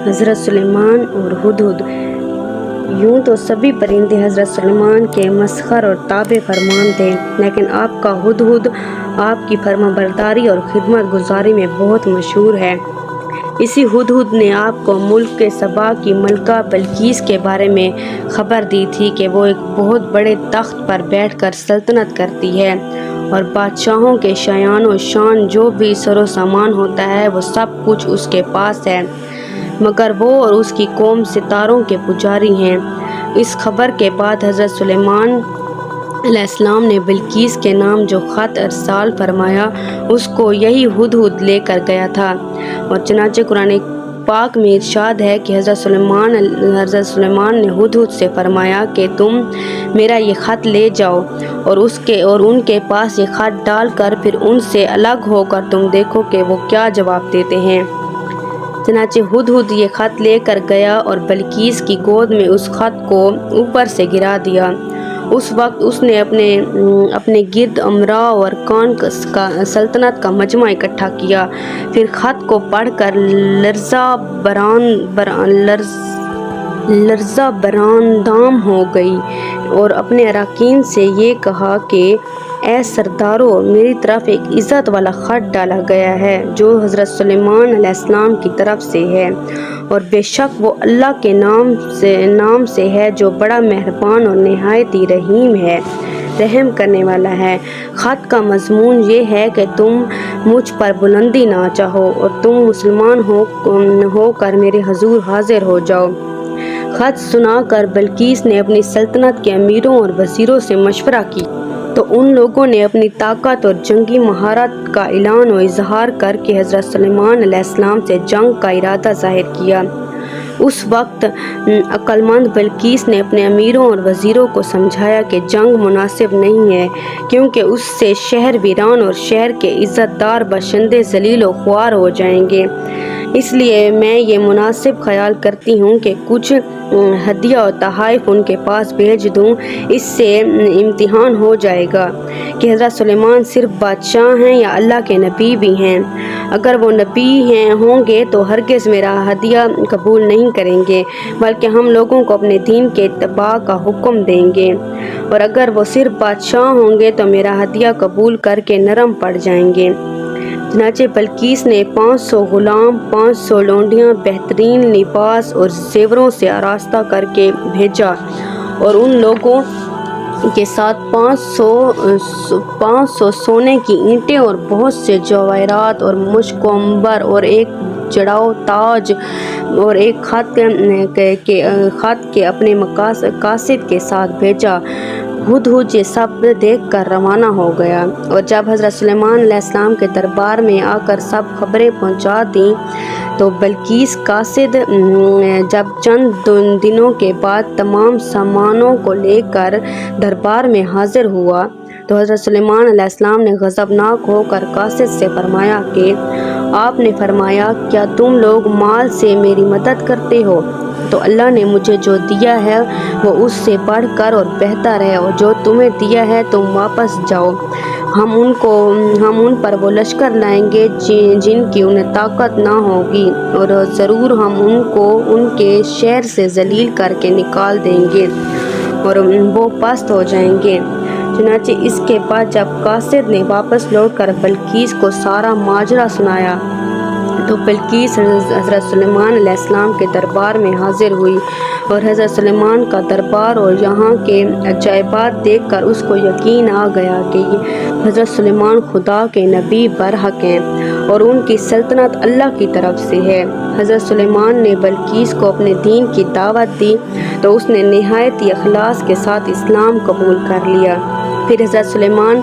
حضرت سلیمان اور ہدہد۔ یوں تو سبھی پرندے حضرت سلیمان کے مسخر اور تابع فرمان تھے، لیکن آپ کا ہدہد آپ کی فرمانبرداری اور خدمت گزاری میں بہت مشہور ہے۔ اسی ہدہد نے آپ کو ملک سبا کی ملکہ بلقیس کے بارے میں خبر دی تھی کہ وہ ایک بہت بڑے تخت پر بیٹھ کر سلطنت کرتی ہے اور بادشاہوں کے شایان و شان جو بھی سر و سامان ہوتا ہے وہ سب کچھ اس کے پاس ہے، مگر وہ اور اس کی قوم ستاروں کے پجاری ہیں۔ اس خبر کے بعد حضرت سلیمان علیہ السلام نے بلقیس کے نام جو خط ارسال فرمایا اس کو یہی ہدہد لے کر گیا تھا، اور چنانچہ قرآن پاک میں ارشاد ہے کہ حضرت سلیمان نے ہدہد سے فرمایا کہ تم میرا یہ خط لے جاؤ اور ان کے پاس یہ خط ڈال کر پھر ان سے الگ ہو کر تم دیکھو کہ وہ کیا جواب دیتے ہیں۔ چنانچہ ہدہد یہ خط لے کر گیا اور بلقیس کی گود میں اس خط کو اوپر سے گرا دیا۔ اس وقت اس نے اپنے گرد امراء و ارکان کا سلطنت کا مجمع اکٹھا کیا، پھر خط کو پڑھ کر لرزہ براندام ہو گئی اور اپنے اراکین سے یہ کہا کہ اے سردارو، میری طرف ایک عزت والا خط ڈالا گیا ہے جو حضرت سلیمان علیہ السلام کی طرف سے ہے، اور بے شک وہ اللہ کے نام سے ہے جو بڑا مہربان اور نہایت ہی رحیم ہے، رحم کرنے والا ہے۔ خط کا مضمون یہ ہے کہ تم مجھ پر بلندی نہ چاہو اور تم مسلمان ہو کر میرے حضور حاضر ہو جاؤ۔ خط سنا کر بلقیس نے اپنی سلطنت کے امیروں اور وزیروں سے مشورہ کی تو ان لوگوں نے اپنی طاقت اور جنگی مہارت کا اعلان و اظہار کر کے حضرت سلیمان علیہ السلام سے جنگ کا ارادہ ظاہر کیا۔ اس وقت عقل مند بلقیس نے اپنے امیروں اور وزیروں کو سمجھایا کہ جنگ مناسب نہیں ہے، کیونکہ اس سے شہر ویران اور شہر کے عزت دار باشندے ذلیل و خوار ہو جائیں گے، اس لیے میں یہ مناسب خیال کرتی ہوں کہ کچھ ہدیہ اور تحائف ان کے پاس بھیج دوں۔ اس سے امتحان ہو جائے گا کہ حضرت سلیمان صرف بادشاہ ہیں یا اللہ کے نبی بھی ہیں۔ اگر وہ نبی ہوں گے تو ہرگز میرا ہدیہ قبول نہیں کریں گے، بلکہ ہم لوگوں کو اپنے دین کے اتباع کا حکم دیں گے، اور اگر وہ صرف بادشاہ ہوں گے تو میرا ہدیہ قبول کر کے نرم پڑ جائیں گے۔ چنانچہ بلقیس نے 500 غلام، 500 لونڈیاں بہترین لباس اور زیوروں سے آراستہ کر کے بھیجا، اور ان لوگوں کے ساتھ 500 سونے کی اینٹیں اور بہت سے جواہرات اور مشک و عنبر اور ایک جڑاؤ تاج اور ایک خط کے اپنے قاصد کے ساتھ بھیجا۔ ہدہد یہ سب دیکھ کر روانہ ہو گیا، اور جب حضرت سلیمان علیہ السلام کے دربار میں آ کر سب خبریں پہنچا دیں تو بلقیس قاصد جب چند دنوں کے بعد تمام سامانوں کو لے کر دربار میں حاضر ہوا تو حضرت سلیمان علیہ السلام نے غضبناک ہو کر قاصد سے فرمایا کہ آپ نے فرمایا کیا تم لوگ مال سے میری مدد کرتے ہو؟ تو اللہ نے مجھے جو دیا ہے وہ اس سے بڑھ کر اور بہتر ہے، اور جو تمہیں دیا ہے تم واپس جاؤ، ہم ان پر وہ لشکر لائیں گے جن کی انہیں طاقت نہ ہوگی، اور ضرور ہم ان کو ان کے شہر سے ذلیل کر کے نکال دیں گے اور وہ پست ہو جائیں گے۔ چنانچہ اس کے بعد جب قاصد نے واپس لوٹ کر بلقیس کو سارا ماجرا سنایا تو بلقیس حضرت سلیمان علیہ السلام کے دربار میں حاضر ہوئی، اور حضرت سلیمان کا دربار اور یہاں کے عجائبات دیکھ کر اس کو یقین آ گیا کہ حضرت سلیمان خدا کے نبی برحق ہیں اور ان کی سلطنت اللہ کی طرف سے ہے۔ حضرت سلیمان نے بلقیس کو اپنے دین کی دعوت دی تو اس نے نہایت ہی اخلاص کے ساتھ اسلام قبول کر لیا۔ پھر حضرت سلیمان